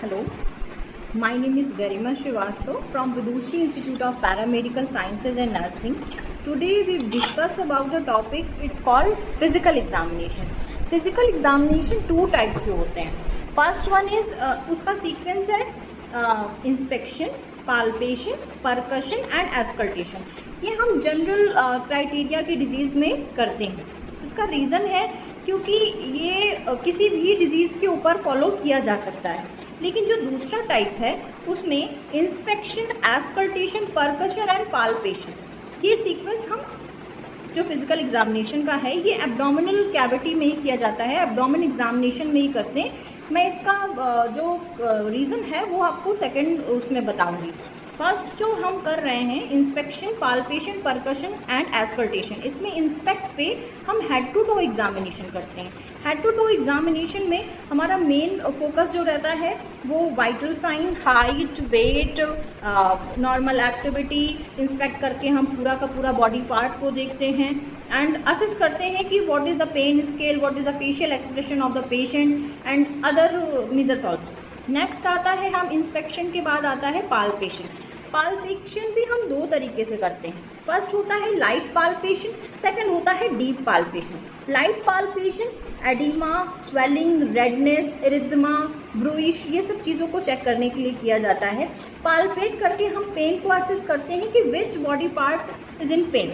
Hello, my name is Garima Srivastav from Vidushi Institute of Paramedical Sciences and Nursing. Today we discuss about the topic, it's called physical examination. Physical examination two types से होते हैं. First one is उसका sequence है inspection, palpation, percussion and auscultation. ये हम general criteria की disease में करते हैं. इसका रीज़न है क्योंकि ये किसी भी डिजीज़ के ऊपर फॉलो किया जा सकता है. लेकिन जो दूसरा टाइप है उसमें inspection, auscultation, percussion and palpation, ये सीक्वेंस हम जो फिजिकल एग्जामिनेशन का है ये एब्डोमिनल कैविटी में ही किया जाता है, एब्डोमिन एग्जामिनेशन में ही करते हैं. मैं इसका जो रीज़न है वो आपको सेकंड उसमें बताऊंगी. फर्स्ट जो हम कर रहे हैं inspection, palpation, percussion and auscultation. इसमें इंस्पेक्ट पे हम हेड टू टो एग्जामिनेशन करते हैं. हेड टू टो एग्जामिनेशन में हमारा मेन फोकस जो रहता है वो vital sign, height, weight, normal activity inspect करके हम पूरा का पूरा बॉडी पार्ट को देखते हैं एंड असेस करते हैं कि what is the pain scale, what is the facial expression of the patient and other measures also. Next आता है हम इंस्पेक्शन के बाद आता है पाल्पेशन. पाल्पेशन भी हम दो तरीके से करते हैं. फर्स्ट होता है लाइट पाल्पेशन, सेकंड होता है deep palpation. Light palpation oedema, swelling, redness, erythema, bruise, ये सब चीज़ों को चेक करने के लिए किया जाता है. पाल्पेट करके हम पेन को असेस करते हैं कि which body part is in pen.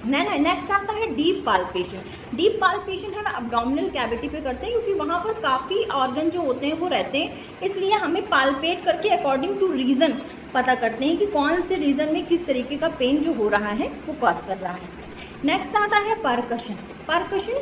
Next आता है डीप पाल्पेशन. डीप पाल्पेशन हम एब्डोमिनल कैविटी पे करते हैं क्योंकि वहाँ पर काफ़ी ऑर्गन जो होते हैं वो रहते हैं, इसलिए हमें पाल्पेट करके अकॉर्डिंग टू रीज़न पता करते हैं कि कौन से रीज़न में किस तरीके का पेन जो हो रहा है वो कॉज कर रहा है. नेक्स्ट आता है परकशन. परकशन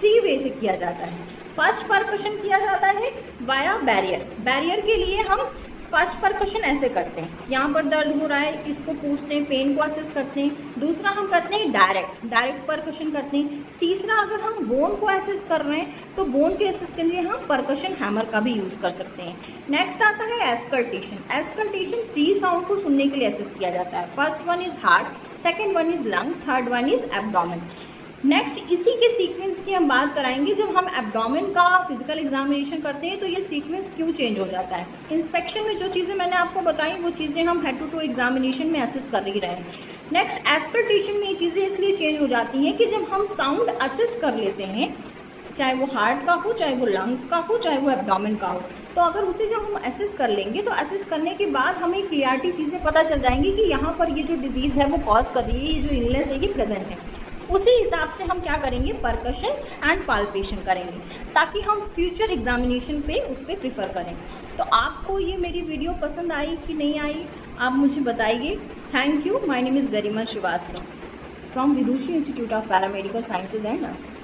3 वे से किया जाता है. फर्स्ट परकशन किया जाता है वाया बैरियर. बैरियर के लिए हम फर्स्ट परकशन ऐसे करते हैं, यहाँ पर दर्द हो रहा है, इसको पूछते हैं, पेन को असेस करते हैं. दूसरा हम करते हैं डायरेक्ट परकशन करते हैं. तीसरा अगर हम बोन को असेस कर रहे हैं तो बोन के असेस के लिए हम परकशन हैमर का भी यूज़ कर सकते हैं. नेक्स्ट आता है एस्कल्टेशन. एस्कल्टेशन 3 साउंड को सुनने के लिए असेस किया जाता है. First one is heart, second one is lung, third one is abdomen. Next इसी के सीक्वेंस की हम बात कराएंगे. जब हम एब्डोमेन का फिजिकल एग्जामिनेशन करते हैं तो ये सीक्वेंस क्यों चेंज हो जाता है. इंस्पेक्शन में जो चीज़ें मैंने आपको बताई वो चीज़ें हम हेड टू टो एग्जामिनेशन में असेस कर ही रहे हैं. नेक्स्ट एस्कल्टेशन में ये चीज़ें इसलिए चेंज हो जाती हैं कि जब हम साउंड असेस कर लेते हैं, चाहे वो हार्ट का हो, चाहे वो लंग्स का हो, चाहे वो एब्डोमेन का हो, तो अगर उसे जब हम असेस कर लेंगे तो असेस करने के बाद हमें क्लियरिटी चीज़ें पता चल जाएंगी कि यहाँ पर ये जो डिजीज़ है वो कॉज कर रही है, ये जो इलनेस है ये प्रेजेंट है. उसी हिसाब से हम क्या करेंगे, परकशन एंड पाल्पेशन करेंगे ताकि हम फ्यूचर एग्जामिनेशन पे उस पर प्रिफर करें. तो आपको ये मेरी वीडियो पसंद आई कि नहीं आई आप मुझे बताइए. Thank you. My name is Garima Shrivastava from Vidushi institute of paramedical sciences and nursing.